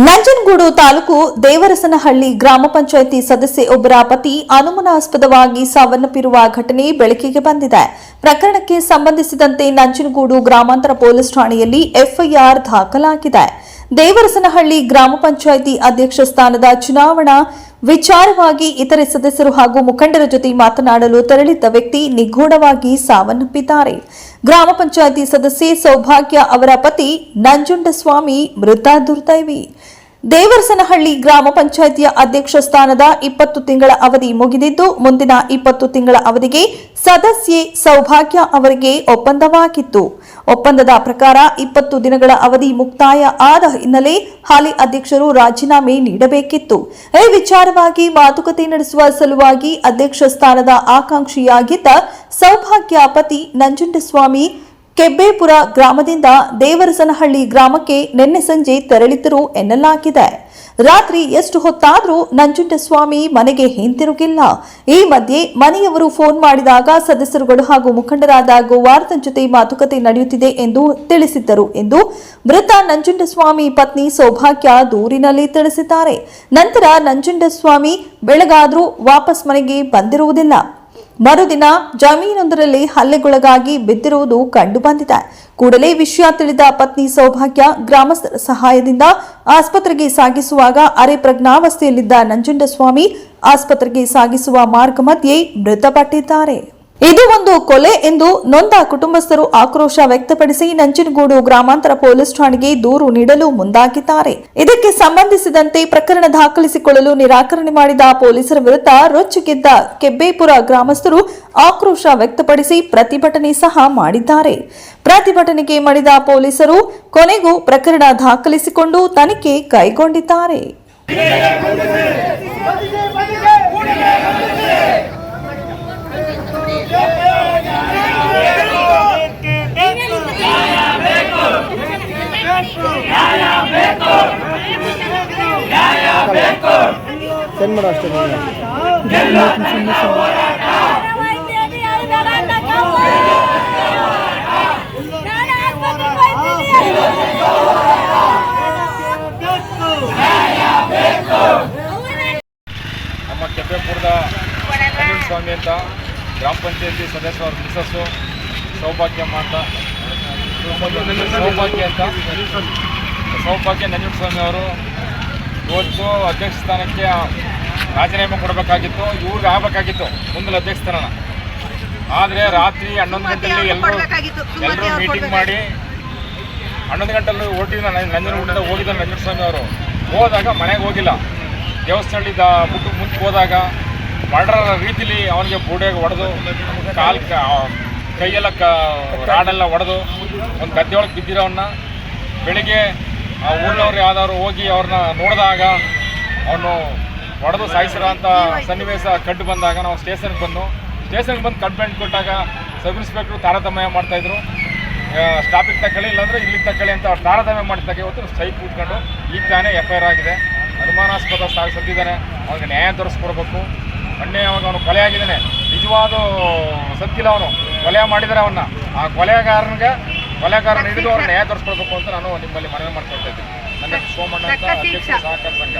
ನಂಜನಗೂಡು ತಾಲೂಕು ದೇವರಸನಹಳ್ಳಿ ಗ್ರಾಮ ಪಂಚಾಯಿತಿ ಸದಸ್ಯೆ ಒಬ್ಬರ ಪತಿ ಅನುಮಾನಾಸ್ಪದವಾಗಿ ಸಾವನ್ನಪ್ಪಿರುವ ಘಟನೆ ಬೆಳಕಿಗೆ ಬಂದಿದೆ. ಪ್ರಕರಣಕ್ಕೆ ಸಂಬಂಧಿಸಿದಂತೆ ನಂಜನಗೂಡು ಗ್ರಾಮಾಂತರ ಪೊಲೀಸ್ ಠಾಣೆಯಲ್ಲಿ ಎಫ್ಐಆರ್ ದಾಖಲಾಗಿದೆ. ದೇವರಸನಹಳ್ಳಿ ಗ್ರಾಮ ಪಂಚಾಯಿತಿ ಅಧ್ಯಕ್ಷ ಸ್ಥಾನದ ಚುನಾವಣಾ ವಿಚಾರವಾಗಿ ಇತರೆ ಸದಸ್ಯರು ಹಾಗೂ ಮುಖಂಡರ ಜೊತೆ ಮಾತನಾಡಲು ತೆರಳಿದ್ದ ವ್ಯಕ್ತಿ ನಿಗೂಢವಾಗಿ ಸಾವನ್ನಪ್ಪಿದ್ದಾರೆ. ಗ್ರಾಮ ಪಂಚಾಯಿತಿ ಸದಸ್ಯೆ ಸೌಭಾಗ್ಯ ಅವರ ಪತಿ ನಂಜುಂಡಸ್ವಾಮಿ ಮೃತ ದುರ್ದೈವಿ. ದೇವರಸನಹಳ್ಳಿ ಗ್ರಾಮ ಪಂಚಾಯಿತಿಯ ಅಧ್ಯಕ್ಷ ಸ್ಥಾನದ 20 ತಿಂಗಳ ಅವಧಿ ಮುಗಿದಿದ್ದು, ಮುಂದಿನ 20 ತಿಂಗಳ ಅವಧಿಗೆ ಸದಸ್ಯೆ ಸೌಭಾಗ್ಯ ಅವರಿಗೆ ಒಪ್ಪಂದವಾಗಿತ್ತು. ಒಪ್ಪಂದದ ಪ್ರಕಾರ 20 ದಿನಗಳ ಅವಧಿ ಮುಕ್ತಾಯ ಆದ ಹಿನ್ನೆಲೆ ಹಾಲಿ ಅಧ್ಯಕ್ಷರು ರಾಜೀನಾಮೆ ನೀಡಬೇಕಿತ್ತು. ಈ ವಿಚಾರವಾಗಿ ಮಾತುಕತೆ ನಡೆಸುವ ಸಲುವಾಗಿ ಅಧ್ಯಕ್ಷ ಸ್ಥಾನದ ಆಕಾಂಕ್ಷಿಯಾಗಿದ್ದ ಸೌಭಾಗ್ಯ ಪತಿ ನಂಜುಂಡಸ್ವಾಮಿ ಕೆಬ್ಬೇಪುರ ಗ್ರಾಮದಿಂದ ದೇವರಸನಹಳ್ಳಿ ಗ್ರಾಮಕ್ಕೆ ನಿನ್ನೆ ಸಂಜೆ ತೆರಳಿದ್ದರು ಎನ್ನಲಾಗಿದೆ. ರಾತ್ರಿ ಎಷ್ಟು ಹೊತ್ತಾದರೂ ನಂಜುಂಡಸ್ವಾಮಿ ಮನೆಗೆ ಹಿಂತಿರುಗಿಲ್ಲ. ಈ ಮಧ್ಯೆ ಮನೆಯವರು ಫೋನ್ ಮಾಡಿದಾಗ ಸದಸ್ಯರುಗಳು ಹಾಗೂ ಮುಖಂಡರಾದ ಗೋವಾರ್ಧನ್ ಜೊತೆ ಮಾತುಕತೆ ನಡೆಯುತ್ತಿದೆ ಎಂದು ತಿಳಿಸಿದ್ದರು ಎಂದು ಮೃತ ನಂಜುಂಡಸ್ವಾಮಿ ಪತ್ನಿ ಸೌಭಾಗ್ಯ ದೂರಿನಲ್ಲಿ ತಿಳಿಸಿದ್ದಾರೆ. ನಂತರ ನಂಜುಂಡಸ್ವಾಮಿ ಬೆಳಗಾದ್ರೂ ವಾಪಸ್ ಮನೆಗೆ ಬಂದಿರುವುದಿಲ್ಲ. ಮರುದಿನ ಜಮೀನೊಂದರಲ್ಲಿ ಹಲ್ಲೆಗೊಳಗಾಗಿ ಬಿದ್ದಿರುವುದು ಕಂಡುಬಂದಿದೆ. ಕೂಡಲೇ ವಿಷಯ ತಿಳಿದ ಪತ್ನಿ ಸೌಭಾಗ್ಯ ಗ್ರಾಮಸ್ಥರ ಸಹಾಯದಿಂದ ಆಸ್ಪತ್ರೆಗೆ ಸಾಗಿಸುವಾಗ ಅರೆ ಪ್ರಜ್ಞಾವಸ್ಥೆಯಲ್ಲಿದ್ದ ನಂಜುಂಡಸ್ವಾಮಿ ಆಸ್ಪತ್ರೆಗೆ ಸಾಗಿಸುವ ಮಾರ್ಗ ಮಧ್ಯೆ ಮೃತಪಟ್ಟಿದ್ದಾರೆ. ಇದು ಒಂದು ಕೊಲೆ ಎಂದು ನೊಂದ ಕುಟುಂಬಸ್ಥರು ಆಕ್ರೋಶ ವ್ಯಕ್ತಪಡಿಸಿ ನಂಜನಗೂಡು ಗ್ರಾಮಾಂತರ ಪೊಲೀಸ್ ಠಾಣೆಗೆ ದೂರು ನೀಡಲು ಮುಂದಾಗಿದ್ದಾರೆ. ಇದಕ್ಕೆ ಸಂಬಂಧಿಸಿದಂತೆ ಪ್ರಕರಣ ದಾಖಲಿಸಿಕೊಳ್ಳಲು ನಿರಾಕರಣೆ ಮಾಡಿದ ಪೊಲೀಸರ ವಿರುದ್ಧ ರೊಚ್ಚಿಗೆದ್ದ ಕೆಬ್ಬೇಪುರ ಗ್ರಾಮಸ್ಥರು ಆಕ್ರೋಶ ವ್ಯಕ್ತಪಡಿಸಿ ಪ್ರತಿಭಟನೆ ಸಹ ಮಾಡಿದ್ದಾರೆ. ಪ್ರತಿಭಟನೆಗೆ ಮಣಿದ ಪೊಲೀಸರು ಕೊನೆಗೂ ಪ್ರಕರಣ ದಾಖಲಿಸಿಕೊಂಡು ತನಿಖೆ ಕೈಗೊಂಡಿದ್ದಾರೆ. ನಮ್ಮ ಕೆಬ್ಬೆಪುರದ ಸ್ವಾಮಿ ಅಂತ ಗ್ರಾಮ ಪಂಚಾಯತಿ ಸದಸ್ಯರ ಮಿಸಸ್ಸು ಸೌಭಾಗ್ಯಮ್ಮ ಅಂತ ಸೌಭಾಗ್ಯ ನಂಜುಂಡಸ್ವಾಮಿ ಅವರು ಇವತ್ತು ಅಧ್ಯಕ್ಷ ಸ್ಥಾನಕ್ಕೆ ರಾಜೀನಾಮೆ ಕೊಡಬೇಕಾಗಿತ್ತು. ಇವ್ರಿಗೆ ಆಗಬೇಕಾಗಿತ್ತು ಮುಂದಿನ ಅಧ್ಯಕ್ಷ ಸ್ಥಾನ. ಆದರೆ ರಾತ್ರಿ 11 ಗಂಟೆಯಲ್ಲಿ ಎಲ್ಲರೂ ಮೀಟಿಂಗ್ ಮಾಡಿ 11 ಗಂಟೆಯಲ್ಲಿ ಹೊರಟಿದ್ದ ನಂಜನಗೂಡಿಂದ ಹೋಗಿದ್ದ ನಂಜುಂಡಸ್ವಾಮಿ ಅವರು ಹೋದಾಗ ಮನೆಗೆ ಹೋಗಿಲ್ಲ. ದೇವಸ್ಥಾನದಿಂದ ಬಿಟ್ಟು ಮುಂದೆ ಹೋದಾಗ ಮರ್ಡರ್ ರೀತಿಲಿ ಅವನಿಗೆ ಬೂಡಿಯಾಗಿ ಹೊಡೆದು ಕೈಯೆಲ್ಲ ರಾಡೆಲ್ಲ ಹೊಡೆದು ಒಂದು ಗದ್ದೆಯೊಳಗೆ ಬಿದ್ದಿರೋವನ್ನ ಬೆಳಿಗ್ಗೆ ಆ ಊರಿನವ್ರು ಯಾವ್ದಾದ್ರು ಹೋಗಿ ಅವ್ರನ್ನ ನೋಡಿದಾಗ ಅವನು ಹೊಡೆದು ಸಾಯಿಸಿರೋ ಅಂಥ ಸನ್ನಿವೇಶ ಕಂಡು ಬಂದಾಗ ನಾವು ಸ್ಟೇಷನ್ಗೆ ಬಂದು ಕಂಪ್ಲೇಂಟ್ ಕೊಟ್ಟಾಗ ಸಬ್ ಇನ್ಸ್ಪೆಕ್ಟ್ರು ತಾರತಮ್ಯ ಮಾಡ್ತಾಯಿದ್ರು. ಸ್ಟಾಪಿಗೆ ತಗೊಳ್ಳಿ ಇಲ್ಲಾಂದರೆ ಇಲ್ಲಿಗೆ ತಗೊಳ್ಳಿ ಅಂತ ಅವ್ರು ತಾರತಮ್ಯ ಮಾಡ್ತಾಗ ಇವತ್ತು ಸ್ಟ್ರೈಕ್ ಕೂತ್ಕೊಂಡು ಈಗ ತಾನೇ FIR ಆಗಿದೆ. ಅನುಮಾನಾಸ್ಪದ ಸತ್ತಿದ್ದಾನೆ, ಅವನಿಗೆ ನ್ಯಾಯ ತೋರಿಸ್ಕೊಡ್ಬೇಕು. ಮೊನ್ನೆ ಅವಾಗ ಅವನು ಕೊಲೆ ಆಗಿದ್ದಾನೆ, ನಿಜವಾದ ಸತ್ತಿಲ್ಲ, ಅವನು ಕೊಲೆ ಮಾಡಿದರೆ ಅವನ್ನ ಆ ಕೊಲೆಗಾರನ ಹಿಡಿದು ಅವ್ರನ್ನ ನ್ಯಾಯ ತೋರಿಸ್ಕೊಡ್ಬೇಕು ಅಂತ ನಾನು ನಿಮ್ಮಲ್ಲಿ ಮನವಿ ಮಾಡ್ಕೊಳ್ತಾ ಇದ್ದೀನಿ. ನನ್ನ ಸೋಮಣ್ಣ ಅಂತ ಅಧ್ಯಕ್ಷ ಸಹಕಾರ ಸಂಘ.